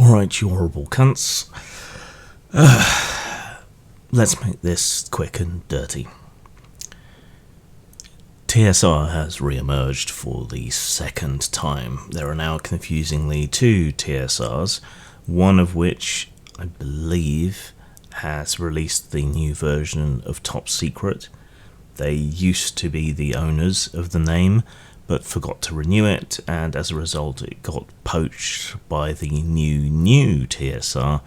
Alright, you horrible cunts. Let's make this quick and dirty. TSR has re-emerged for the second time. There are now confusingly two TSRs, one of which, I believe, has released the new version of Top Secret. They used to be the owners of the name, but forgot to renew it, and as a result it got poached by the new TSR,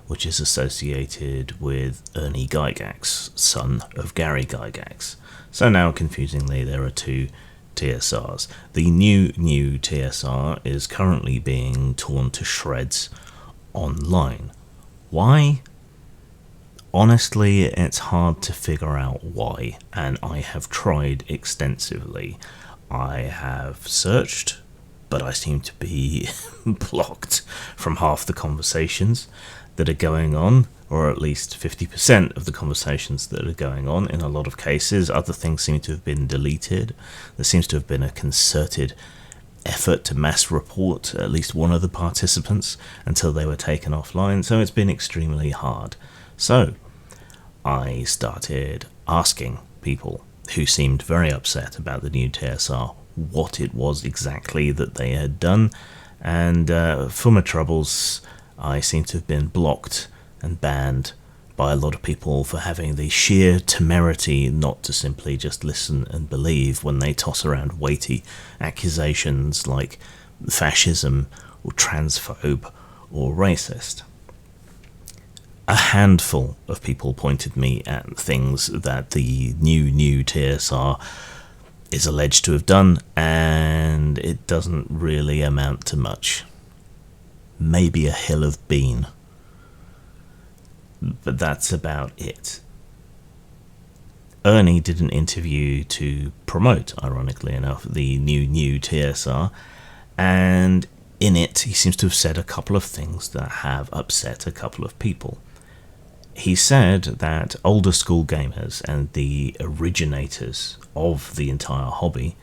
which is associated with Ernie Gygax, son of Gary Gygax. So now, confusingly, there are two TSRs. The new TSR is currently being torn to shreds online. Why? Honestly, it's hard to figure out why, and I have tried extensively. I have searched, but I seem to be blocked from half the conversations that are going on, or at least 50% of the conversations that are going on in a lot of cases. Other things seem to have been deleted. There seems to have been a concerted effort to mass report at least one of the participants until they were taken offline, so it's been extremely hard. So I started asking people who seemed very upset about the new TSR what it was exactly that they had done, and for my troubles, I seem to have been blocked and banned by a lot of people for having the sheer temerity not to simply just listen and believe when they toss around weighty accusations like fascism or transphobe or racist. A handful of people pointed me at things that the new TSR is alleged to have done, and it doesn't really amount to much. Maybe a hill of bean. But that's about it. Ernie did an interview to promote, ironically enough, the new TSR, and in it he seems to have said a couple of things that have upset a couple of people. He said that older school gamers and the originators of the entire hobby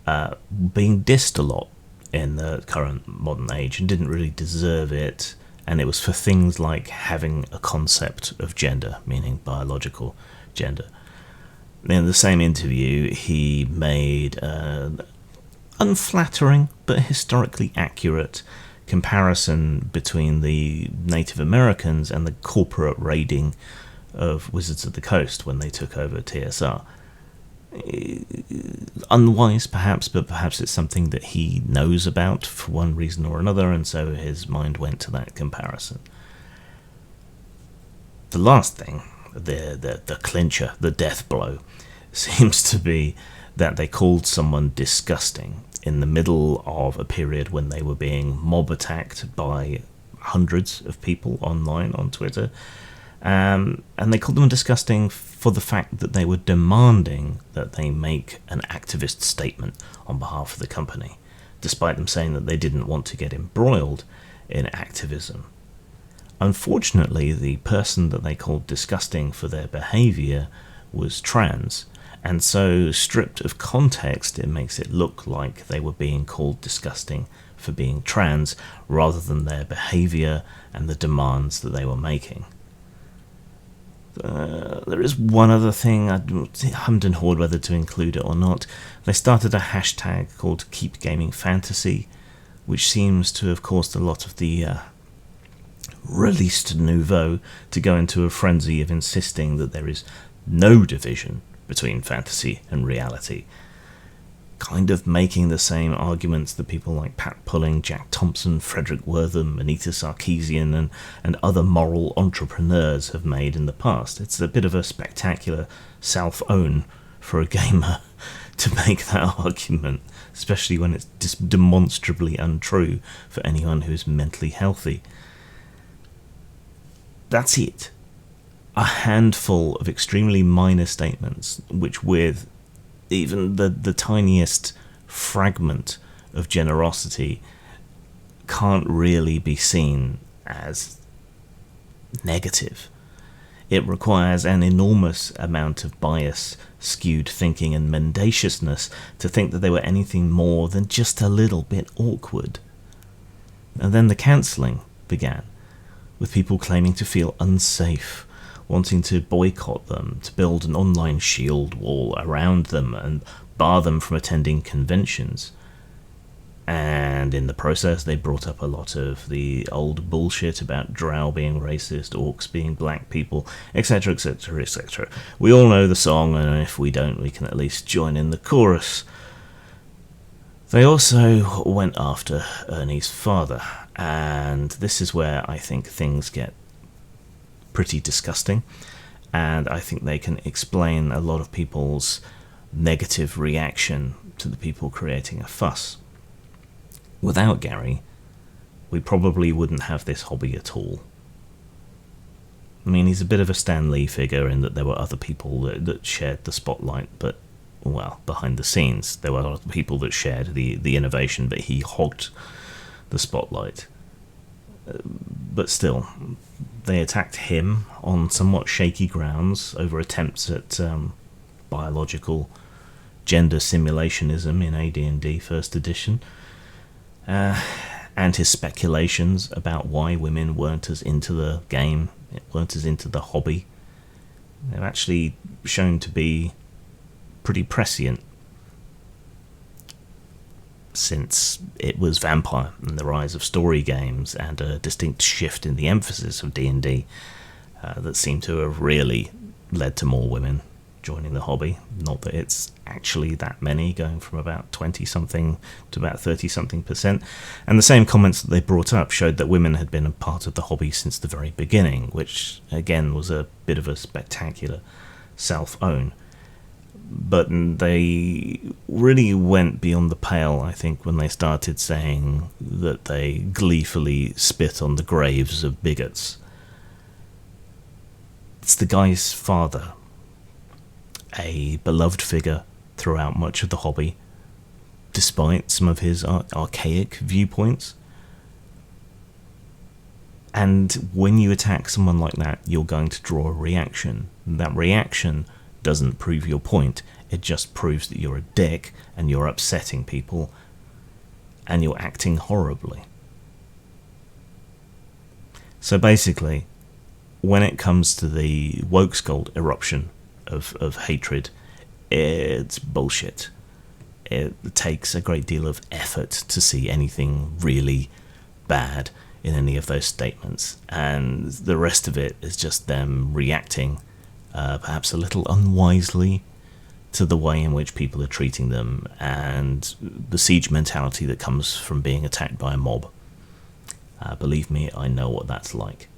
being dissed a lot in the current modern age and didn't really deserve it, and it was for things like having a concept of gender, meaning biological gender. In the same interview, he made an unflattering but historically accurate comparison between the Native Americans and the corporate raiding of Wizards of the Coast when they took over TSR. Unwise, perhaps, but perhaps it's something that he knows about for one reason or another, and so his mind went to that comparison. The last thing, the clincher, the death blow, seems to be that they called someone disgusting in the middle of a period when they were being mob attacked by hundreds of people online on Twitter. And they called them disgusting for the fact that they were demanding that they make an activist statement on behalf of the company, despite them saying that they didn't want to get embroiled in activism. Unfortunately, the person that they called disgusting for their behaviour was trans, and so stripped of context it makes it look like they were being called disgusting for being trans rather than their behaviour and the demands that they were making. There is one other thing, I hummed and hawed whether to include it or not. They started a hashtag called Keep Gaming Fantasy, which seems to have caused a lot of the released nouveau to go into a frenzy of insisting that there is no division between fantasy and reality, kind of making the same arguments that people like Pat Pulling, Jack Thompson, Frederick Wortham, Anita Sarkeesian and other moral entrepreneurs have made in the past. It's a bit of a spectacular self-own for a gamer to make that argument, especially when it's demonstrably untrue for anyone who's mentally healthy. That's it. A handful of extremely minor statements, which with even the tiniest fragment of generosity can't really be seen as negative. It requires an enormous amount of bias, skewed thinking and mendaciousness to think that they were anything more than just a little bit awkward. And then the cancelling. began, with people claiming to feel unsafe, wanting to boycott them, to build an online shield wall around them and bar them from attending conventions. And in the process, they brought up a lot of the old bullshit about drow being racist, orcs being black people, etc, etc, etc. We all know the song, and if we don't, we can at least join in the chorus. They also went after Ernie's father, and this is where I think things get pretty disgusting, and I think they can explain a lot of people's negative reaction to the people creating a fuss. Without Gary, we probably wouldn't have this hobby at all. I mean, he's a bit of a Stan Lee figure in that there were other people that shared the spotlight, but, well, behind the scenes, there were other people that shared the innovation, but he hogged the spotlight. But still, they attacked him on somewhat shaky grounds over attempts at biological gender simulationism in AD&D First Edition. And his speculations about why women weren't as into the game, weren't as into the hobby. They're actually shown to be pretty prescient, since it was Vampire and the rise of story games and a distinct shift in the emphasis of D&D that seemed to have really led to more women joining the hobby. Not that it's actually that many, going from about 20-something to about 30-something%. And the same comments that they brought up showed that women had been a part of the hobby since the very beginning, which again was a bit of a spectacular self-own. But they really went beyond the pale, I think, when they started saying that they gleefully spit on the graves of bigots. It's the guy's father, a beloved figure throughout much of the hobby, despite some of his archaic viewpoints. And when you attack someone like that, you're going to draw a reaction. That reaction doesn't prove your point, it just proves that you're a dick and you're upsetting people and you're acting horribly. So basically, when it comes to the Wokesgold eruption of hatred, it's bullshit. It takes a great deal of effort to see anything really bad in any of those statements, and the rest of it is just them reacting perhaps a little unwisely to the way in which people are treating them and the siege mentality that comes from being attacked by a mob. Believe me, I know what that's like.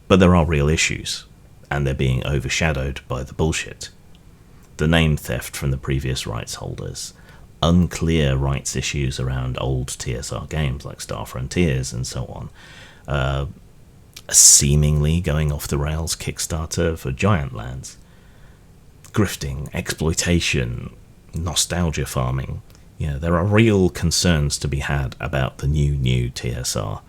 But there are real issues, and they're being overshadowed by the bullshit. The name theft from the previous rights holders, unclear rights issues around old TSR games like Star Frontiers and so on, a seemingly going off the rails Kickstarter for Giant Lands, grifting, exploitation, nostalgia farming. You know, there are real concerns to be had about the new TSR,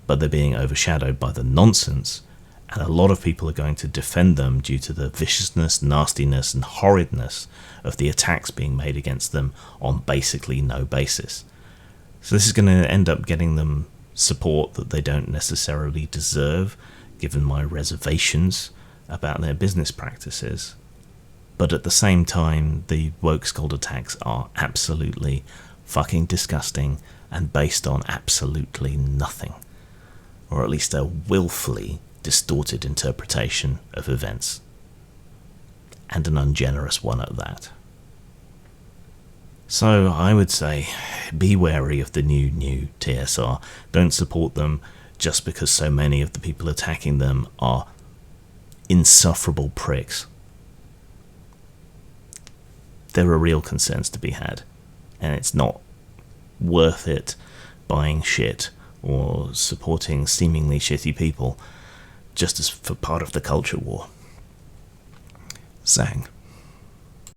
but they're being overshadowed by the nonsense, and a lot of people are going to defend them due to the viciousness, nastiness, and horridness of the attacks being made against them on basically no basis. So this is going to end up getting them support that they don't necessarily deserve, given my reservations about their business practices. But at the same time, the Wokesgold attacks are absolutely fucking disgusting and based on absolutely nothing. Or at least a willfully distorted interpretation of events. And an ungenerous one at that. So I would say, be wary of the new TSR. Don't support them just because so many of the people attacking them are insufferable pricks. There are real concerns to be had, and it's not worth it buying shit or supporting seemingly shitty people just as for part of the culture war. Sang.